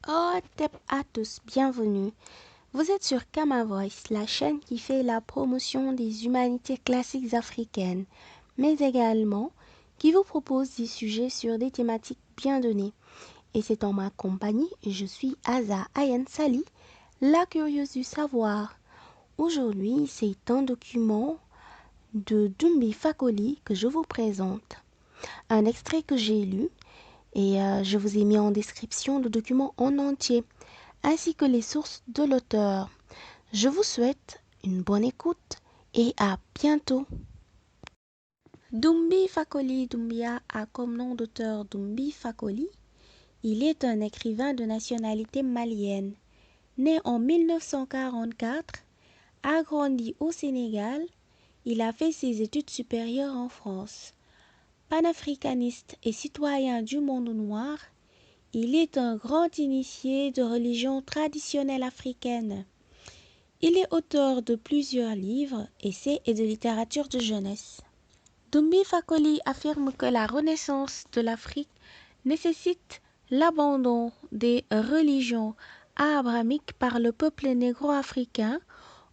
Oh, tep à tous, bienvenue. Vous êtes sur Kama Voice, la chaîne qui fait la promotion des humanités classiques africaines, mais également qui vous propose des sujets sur des thématiques bien données. Et c'est en ma compagnie, je suis Aza Ayen Sali, la curieuse du savoir. Aujourd'hui, c'est un document de Dumbi Fakoli que je vous présente. Un extrait que j'ai lu et je vous ai mis en description le document en entier, ainsi que les sources de l'auteur. Je vous souhaite une bonne écoute et à bientôt. Dumbi Fakoli Doumbia a comme nom d'auteur Dumbi Fakoli. Il est un écrivain de nationalité malienne. Né en 1944, agrandi au Sénégal, il a fait ses études supérieures en France. Panafricaniste et citoyen du monde noir, il est un grand initié de religion traditionnelle africaine. Il est auteur de plusieurs livres, essais et de littérature de jeunesse. Dumbi Fakoli affirme que la renaissance de l'Afrique nécessite l'abandon des religions abrahamiques par le peuple négro-africain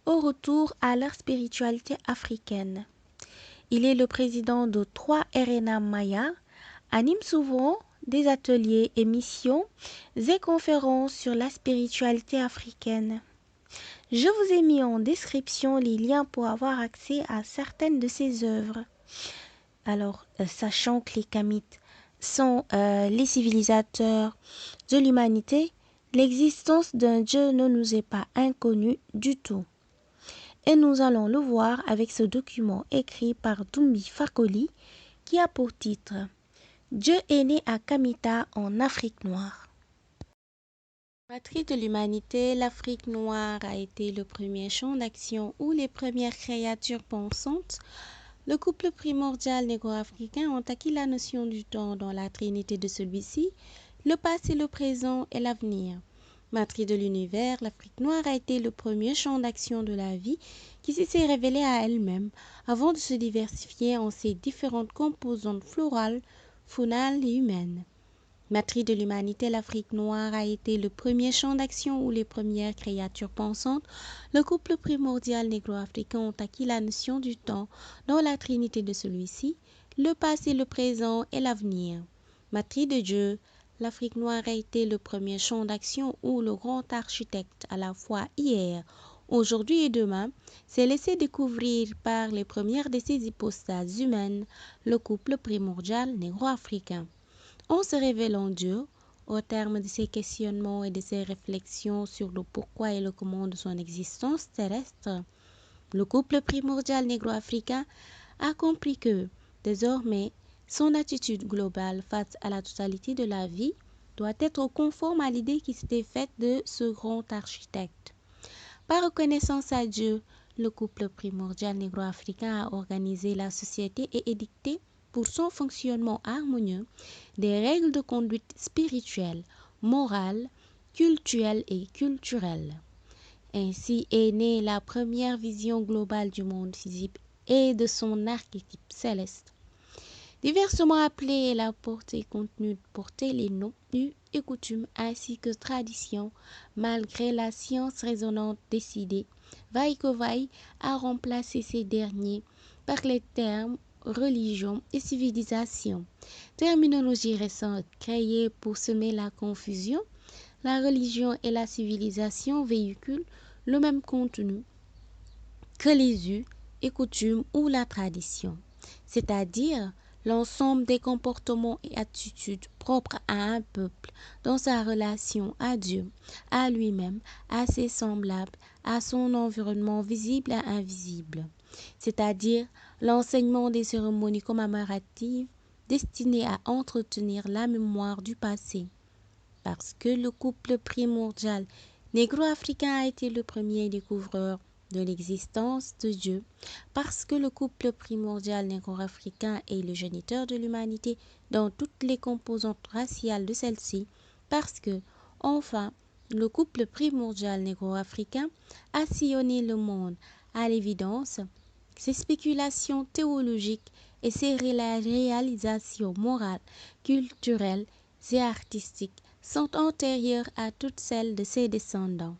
au retour à leur spiritualité africaine. Il est le président de 3 RNA Maya, anime souvent des ateliers, émissions et conférences sur la spiritualité africaine. Je vous ai mis en description les liens pour avoir accès à certaines de ses œuvres. Alors, sachant que les Kamites sont les civilisateurs de l'humanité, l'existence d'un Dieu ne nous est pas inconnue du tout. Et nous allons le voir avec ce document écrit par Dumbi Fakoli qui a pour titre « Dieu est né à Kamita en Afrique noire ». Patrie de l'humanité, l'Afrique noire a été le premier champ d'action où les premières créatures pensantes, le couple primordial négro-africain, ont acquis la notion du temps dans la trinité de celui-ci, le passé, le présent et l'avenir. Matrice de l'univers, l'Afrique noire a été le premier champ d'action de la vie qui s'est révélée à elle-même avant de se diversifier en ses différentes composantes florales, faunales et humaines. Matrice de l'humanité, l'Afrique noire a été le premier champ d'action où les premières créatures pensantes, le couple primordial négro-africain, ont acquis la notion du temps dans la trinité de celui-ci, le passé, le présent et l'avenir. Matrice de Dieu, l'Afrique noire a été le premier champ d'action où le grand architecte, à la fois hier, aujourd'hui et demain, s'est laissé découvrir par les premières de ses hypostases humaines, le couple primordial négro-africain. En se révélant Dieu, au terme de ses questionnements et de ses réflexions sur le pourquoi et le comment de son existence terrestre, le couple primordial négro-africain a compris que, désormais, son attitude globale face à la totalité de la vie doit être conforme à l'idée qui s'était faite de ce grand architecte. Par reconnaissance à Dieu, le couple primordial négro-africain a organisé la société et édicté, pour son fonctionnement harmonieux, des règles de conduite spirituelle, morale, cultuelle et culturelle. Ainsi est née la première vision globale du monde physique et de son archétype céleste. Diversement appelée, elle a porté contenu, porté les noms, us et coutumes ainsi que traditions, malgré la science raisonnante décidée, vaille que vaille, à remplacer ces derniers par les termes religion et civilisation. Terminologie récente créée pour semer la confusion, la religion et la civilisation véhiculent le même contenu que les us et coutumes ou la tradition, c'est-à-dire l'ensemble des comportements et attitudes propres à un peuple dans sa relation à Dieu, à lui-même, à ses semblables, à son environnement visible et invisible, c'est-à-dire l'enseignement des cérémonies commémoratives destinées à entretenir la mémoire du passé. Parce que le couple primordial négro-africain a été le premier découvreur de l'existence de Dieu, parce que le couple primordial négro-africain est le géniteur de l'humanité dans toutes les composantes raciales de celle-ci, parce que, enfin, le couple primordial négro-africain a sillonné le monde. À l'évidence, ses spéculations théologiques et ses réalisations morales, culturelles et artistiques sont antérieures à toutes celles de ses descendants.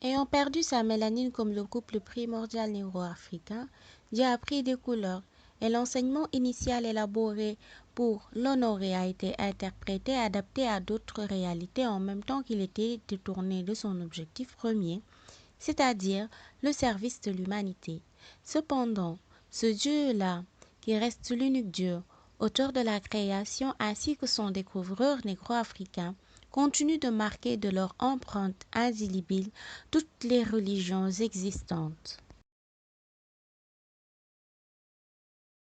Ayant perdu sa mélanine comme le couple primordial négro-africain, Dieu a pris des couleurs et l'enseignement initial élaboré pour l'honorer a été interprété et adapté à d'autres réalités en même temps qu'il était détourné de son objectif premier, c'est-à-dire le service de l'humanité. Cependant, ce Dieu-là, qui reste l'unique Dieu, auteur de la création ainsi que son découvreur négro-africain, continue de marquer de leur empreinte indélébile toutes les religions existantes.